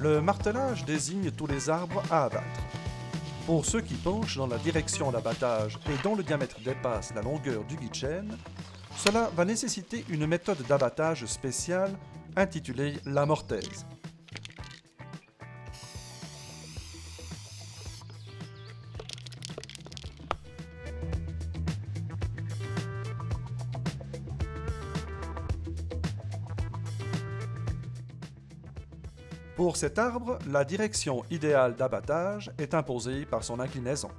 Le martelage désigne tous les arbres à abattre. Pour ceux qui penchent dans la direction d'abattage et dont le diamètre dépasse la longueur du guide-chêne, cela va nécessiter une méthode d'abattage spéciale intitulée la mortaise. Pour cet arbre, la direction idéale d'abattage est imposée par son inclinaison.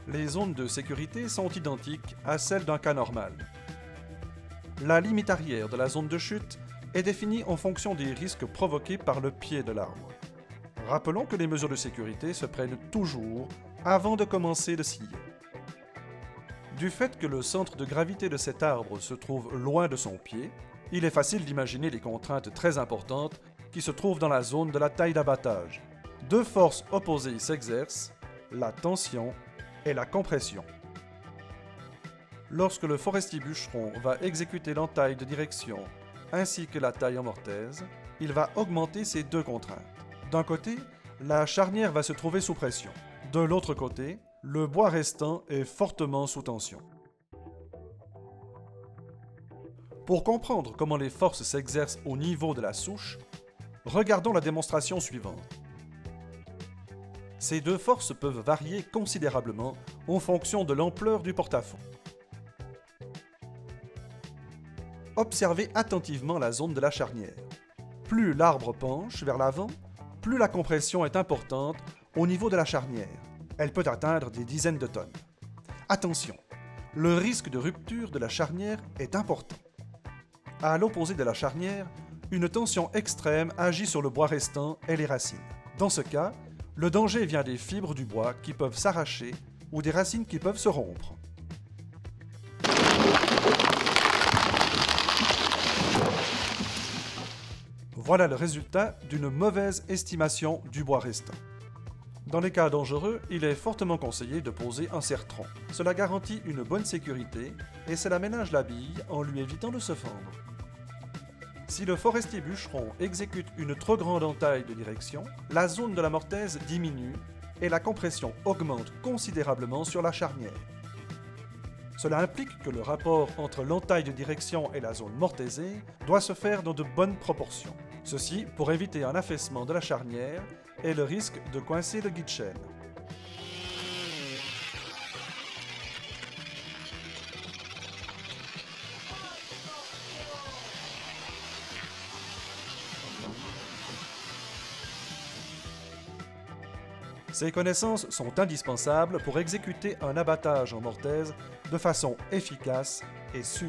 Les zones de sécurité sont identiques à celles d'un cas normal. La limite arrière de la zone de chute est définie en fonction des risques provoqués par le pied de l'arbre. Rappelons que les mesures de sécurité se prennent toujours avant de commencer de scier. Du fait que le centre de gravité de cet arbre se trouve loin de son pied, il est facile d'imaginer les contraintes très importantes qui se trouvent dans la zone de la taille d'abattage. Deux forces opposées s'exercent, la tension et la compression. Lorsque le forestier bûcheron va exécuter l'entaille de direction ainsi que la taille en mortaise, il va augmenter ces deux contraintes. D'un côté, la charnière va se trouver sous pression. De l'autre côté, le bois restant est fortement sous tension. Pour comprendre comment les forces s'exercent au niveau de la souche, regardons la démonstration suivante. Ces deux forces peuvent varier considérablement en fonction de l'ampleur du porte-à-faux. Observez attentivement la zone de la charnière. Plus l'arbre penche vers l'avant, plus la compression est importante au niveau de la charnière. Elle peut atteindre des dizaines de tonnes. Attention, le risque de rupture de la charnière est important. À l'opposé de la charnière, une tension extrême agit sur le bois restant et les racines. Dans ce cas, le danger vient des fibres du bois qui peuvent s'arracher ou des racines qui peuvent se rompre. Voilà le résultat d'une mauvaise estimation du bois restant. Dans les cas dangereux, il est fortement conseillé de poser un serre-tronc. Cela garantit une bonne sécurité et cela ménage la bille en lui évitant de se fendre. Si le forestier bûcheron exécute une trop grande entaille de direction, la zone de la mortaise diminue et la compression augmente considérablement sur la charnière. Cela implique que le rapport entre l'entaille de direction et la zone mortaisée doit se faire dans de bonnes proportions. Ceci pour éviter un affaissement de la charnière et le risque de coincer le guide-chêne. Ces connaissances sont indispensables pour exécuter un abattage en mortaise de façon efficace et sûre.